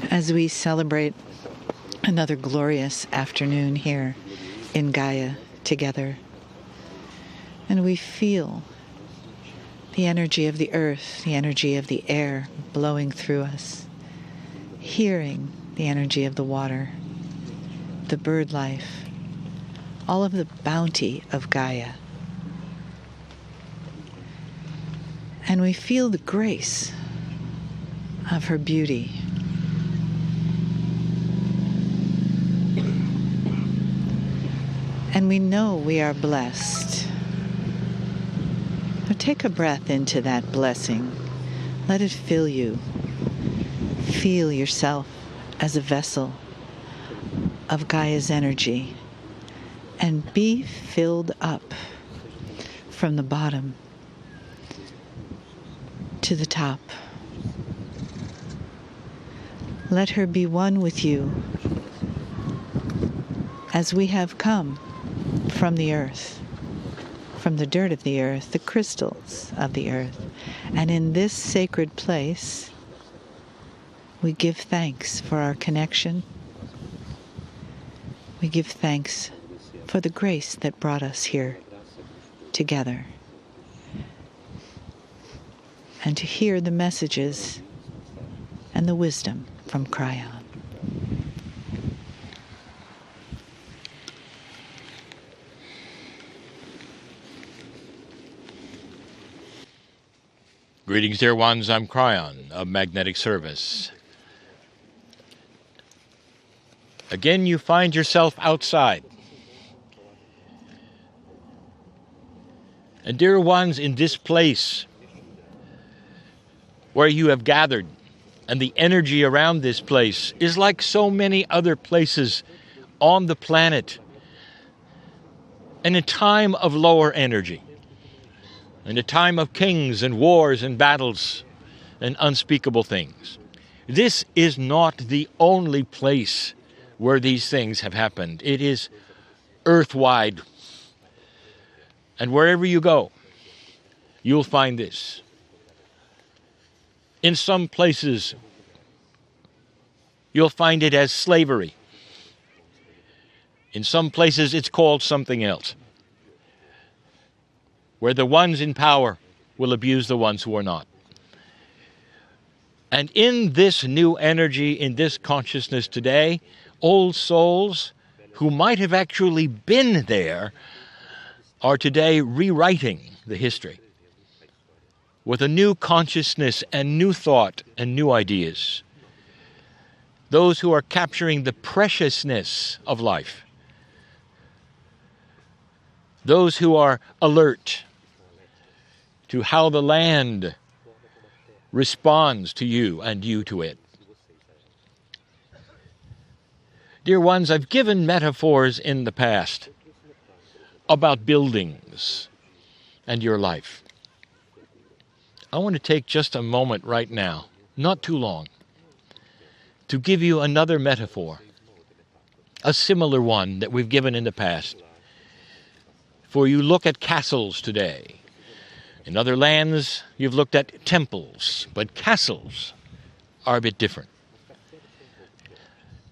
as we celebrate another glorious afternoon here in Gaia together. And we feel the energy of the earth, the energy of the air blowing through us, hearing the energy of the water, the bird life, all of the bounty of Gaia. And we feel the grace of her beauty. And we know we are blessed. So take a breath into that blessing. Let it fill you. Feel yourself as a vessel of Gaia's energy. And be filled up from the bottom to the top. Let her be one with you as we have come from the earth, from the dirt of the earth, the crystals of the earth. And in this sacred place, we give thanks for our connection. We give thanks for the grace that brought us here together. And to hear the messages and the wisdom from Cryon. Greetings, dear ones. I'm Cryon of Magnetic Service. Again, you find yourself outside. And dear ones, in this place where you have gathered, and the energy around this place is like so many other places on the planet, in a time of lower energy, in a time of kings and wars and battles and unspeakable things. This is not the only place where these things have happened. It is earthwide. And wherever you go, you'll find this. In some places, you'll find it as slavery. In some places, it's called something else, where the ones in power will abuse the ones who are not. And in this new energy, in this consciousness today, old souls who might have actually been there are today rewriting the history with a new consciousness and new thought and new ideas. Those who are capturing the preciousness of life. Those who are alert to how the land responds to you and you to it. Dear ones, I've given metaphors in the past about buildings and your life. I want to take just a moment right now, not too long, to give you another metaphor, a similar one that we've given in the past. For you look at castles today. In other lands, you've looked at temples, but castles are a bit different.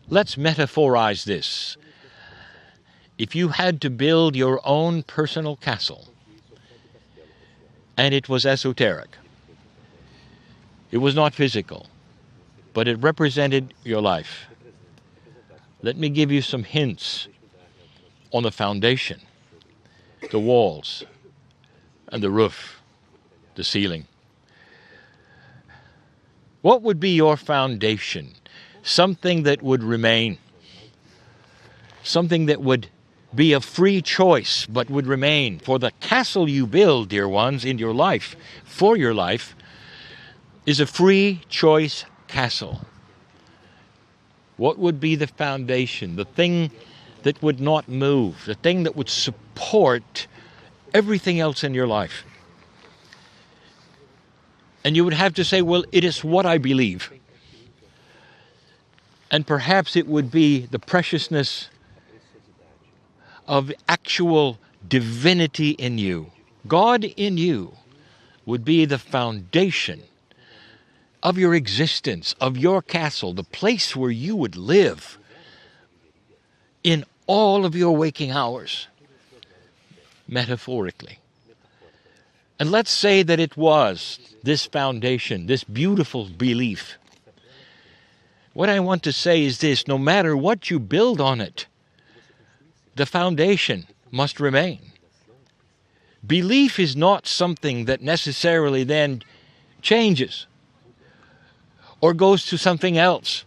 Let's metaphorize this. If you had to build your own personal castle, and it was esoteric, it was not physical, but it represented your life. Let me give you some hints on the foundation, the walls, and the roof, the ceiling. What would be your foundation? Something that would remain. Something that would be a free choice, but would remain. For the castle you build, dear ones, in your life, for your life, is a free choice castle. What would be the foundation, the thing that would not move, the thing that would support everything else in your life? And you would have to say, well, it is what I believe. And perhaps it would be the preciousness of actual divinity in you. God in you would be the foundation of your existence, of your castle, the place where you would live in all of your waking hours, metaphorically. And let's say that it was this foundation, this beautiful belief. What I want to say is this: no matter what you build on it, the foundation must remain. Belief is not something that necessarily then changes or goes to something else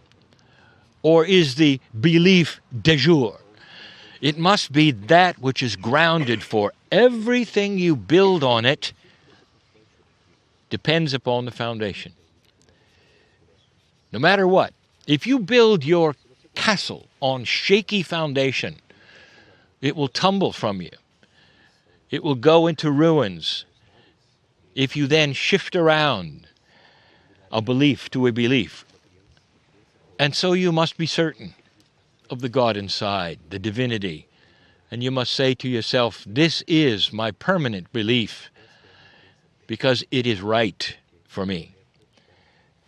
or is the belief de jour. It must be that which is grounded, for everything you build on it depends upon the foundation. No matter what, if you build your castle on shaky foundation, it will tumble from you. It will go into ruins if you then shift around a belief to a belief. And so you must be certain of the God inside, the divinity. And you must say to yourself, this is my permanent belief because it is right for me.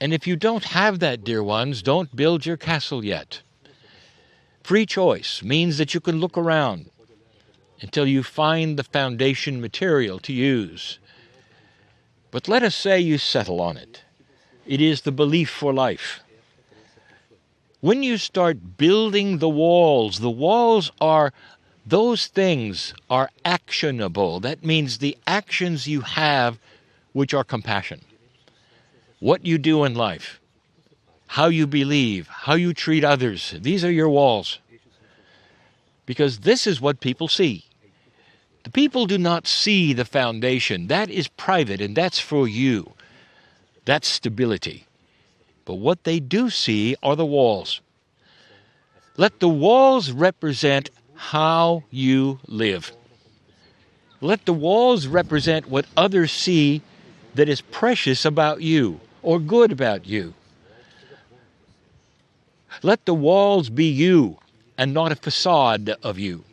And if you don't have that, dear ones, don't build your castle yet. Free choice means that you can look around until you find the foundation material to use. But let us say you settle on it. It is the belief for life. When you start building the walls are, those things are actionable. That means the actions you have which are compassion. What you do in life, how you believe, how you treat others, these are your walls. Because this is what people see. The people do not see the foundation. That is private, and that's for you. That's stability. But what they do see are the walls. Let the walls represent how you live. Let the walls represent what others see that is precious about you or good about you. Let the walls be you and not a facade of you.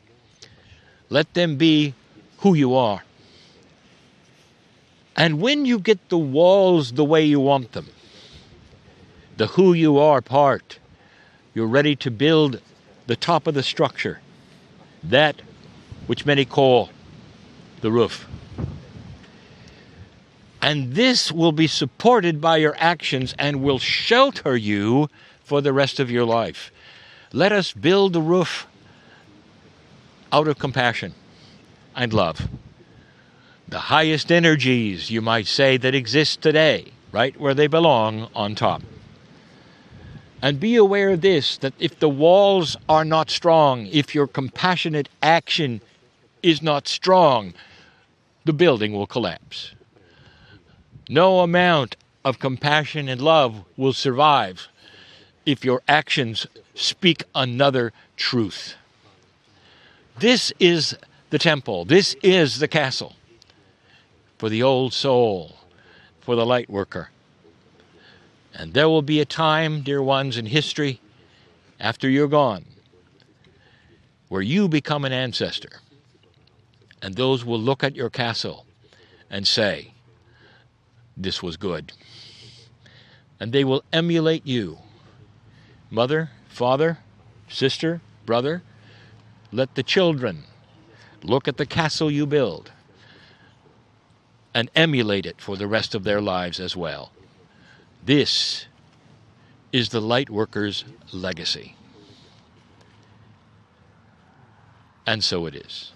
Let them be who you are. And when you get the walls the way you want them, the who you are part, you're ready to build the top of the structure, that which many call the roof. And this will be supported by your actions and will shelter you for the rest of your life. Let us build the roof out of compassion and love. The highest energies, you might say, that exist today, right where they belong, on top. And be aware of this, that if the walls are not strong, if your compassionate action is not strong, the building will collapse. No amount of compassion and love will survive if your actions speak another truth. This is the temple. This is the castle for the old soul, for the light worker. And there will be a time, dear ones, in history, after you're gone, where you become an ancestor. And those will look at your castle and say, this was good. And they will emulate you. Mother, father, sister, brother, let the children look at the castle you build and emulate it for the rest of their lives as well. This is the light worker's legacy. And so it is.